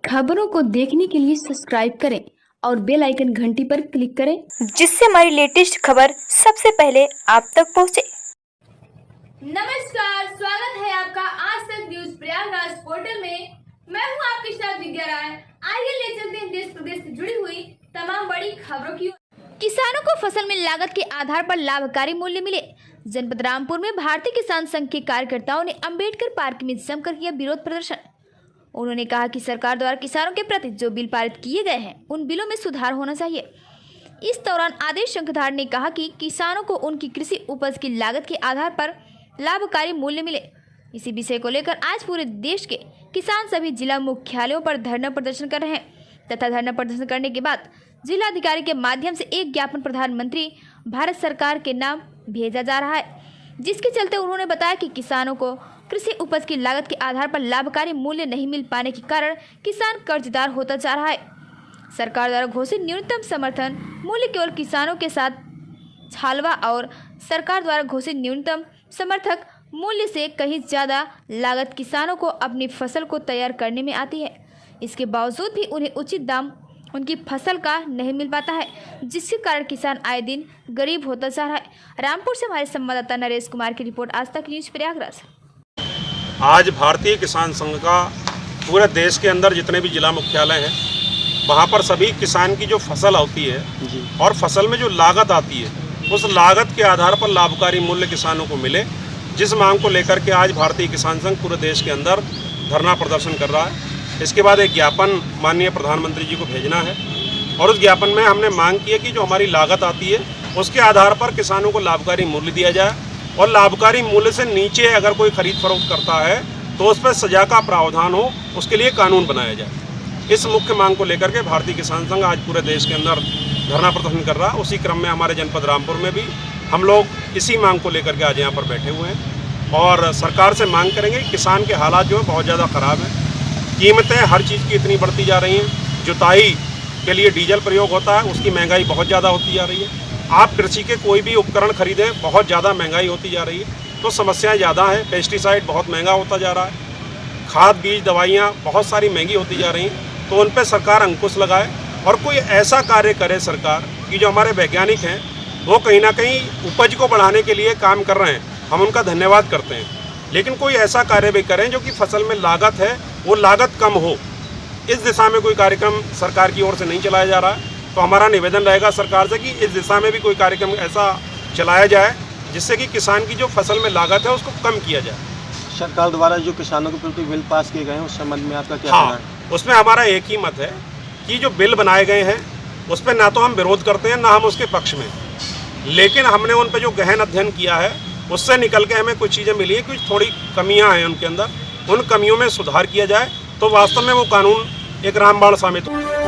खबरों को देखने के लिए सब्सक्राइब करें और बेल आइकन घंटी पर क्लिक करें, जिससे हमारी लेटेस्ट खबर सबसे पहले आप तक पहुंचे। नमस्कार, स्वागत है आपका आज तक न्यूज प्रयागराज पोर्टल में। मैं हूं आपके साथ विद्या राय। आइए ले चलते हैं देश प्रदेश से जुड़ी हुई तमाम बड़ी खबरों की। किसानों को फसल में लागत के आधार पर लाभकारी मूल्य मिले। जनपद रामपुर में भारतीय किसान संघ के कार्यकर्ताओं ने अंबेडकर पार्क में जमकर किया विरोध प्रदर्शन। उन्होंने कहा कि सरकार द्वारा किसानों के प्रति जो बिल पारित किए गए हैं उन बिलों में सुधार होना चाहिए। इस दौरान आदेश शंखधार ने कहा कि किसानों को उनकी कृषि उपज की लागत के आधार पर लाभकारी मूल्य मिले। इसी विषय को लेकर आज पूरे देश के किसान सभी जिला मुख्यालयों पर धरना प्रदर्शन कर रहे हैं तथा धरना प्रदर्शन करने के बाद जिलाधिकारी के माध्यम से एक ज्ञापन प्रधानमंत्री भारत सरकार के नाम भेजा जा रहा है, जिसके चलते उन्होंने बताया कि किसानों को कृषि उपज की लागत के आधार पर लाभकारी मूल्य नहीं मिल पाने के कारण किसान कर्जदार होता जा रहा है। सरकार द्वारा घोषित न्यूनतम समर्थन मूल्य केवल किसानों के साथ छालवा और सरकार द्वारा घोषित न्यूनतम समर्थक मूल्य से कहीं ज़्यादा लागत किसानों को अपनी फसल को तैयार करने में आती है। इसके बावजूद भी उन्हें उचित दाम उनकी फसल का नहीं मिल पाता है, जिसके कारण किसान आए दिन गरीब होता जा रहा है। रामपुर से हमारे संवाददाता नरेश कुमार की रिपोर्ट, आज तक न्यूज प्रयागराज। आज भारतीय किसान संघ का पूरे देश के अंदर जितने भी जिला मुख्यालय हैं वहाँ पर सभी किसान की जो फसल होती है और फसल में जो लागत आती है उस लागत के आधार पर लाभकारी मूल्य किसानों को मिले, जिस मांग को लेकर के आज भारतीय किसान संघ पूरे देश के अंदर धरना प्रदर्शन कर रहा है। इसके बाद एक ज्ञापन माननीय प्रधानमंत्री जी को भेजना है और उस ज्ञापन में हमने मांग की है कि जो हमारी लागत आती है उसके आधार पर किसानों को लाभकारी मूल्य दिया जाए और लाभकारी मूल्य से नीचे अगर कोई खरीद फरोख्त करता है तो उस पर सजा का प्रावधान हो, उसके लिए कानून बनाया जाए। इस मुख्य मांग को लेकर के भारतीय किसान संघ आज पूरे देश के अंदर धरना प्रदर्शन कर रहा है। उसी क्रम में हमारे जनपद रामपुर में भी हम लोग इसी मांग को लेकर के आज यहाँ पर बैठे हुए हैं और सरकार से मांग करेंगे। किसान के हालात जो है बहुत ज़्यादा ख़राब हैं, कीमतें हर चीज़ की इतनी बढ़ती जा रही हैं, जुताई के लिए डीजल प्रयोग होता है उसकी महंगाई बहुत ज़्यादा होती जा रही है। आप कृषि के कोई भी उपकरण खरीदें बहुत ज़्यादा महंगाई होती जा रही है, तो समस्याएं ज़्यादा हैं। पेस्टिसाइड बहुत महंगा होता जा रहा है, खाद बीज दवाइयाँ बहुत सारी महंगी होती जा रही हैं, तो उन पर सरकार अंकुश लगाए और कोई ऐसा कार्य करे सरकार कि जो हमारे वैज्ञानिक हैं वो कहीं ना कहीं उपज को बढ़ाने के लिए काम कर रहे हैं, हम उनका धन्यवाद करते हैं, लेकिन कोई ऐसा कार्य भी करें जो कि फसल में लागत है वो लागत कम हो। इस दिशा में कोई कार्यक्रम सरकार की ओर से नहीं चलाया जा रहा है, तो हमारा निवेदन रहेगा सरकार से कि इस दिशा में भी कोई कार्यक्रम ऐसा चलाया जाए जिससे कि किसान की जो फसल में लागत है उसको कम किया जाए। सरकार द्वारा जो किसानों के प्रति बिल पास किए गए हैं उस संबंध में आपका क्या कहना है? उसमें हमारा एक ही मत है कि जो बिल बनाए गए हैं उस पर ना तो हम विरोध करते हैं ना हम उसके पक्ष में, लेकिन हमने उन पर जो गहन अध्ययन किया है उससे निकल के हमें कुछ चीज़ें मिली है, कुछ थोड़ी कमियां हैं उनके अंदर, उन कमियों में सुधार किया जाए तो वास्तव में वो कानून एक रामबाण साबित हो।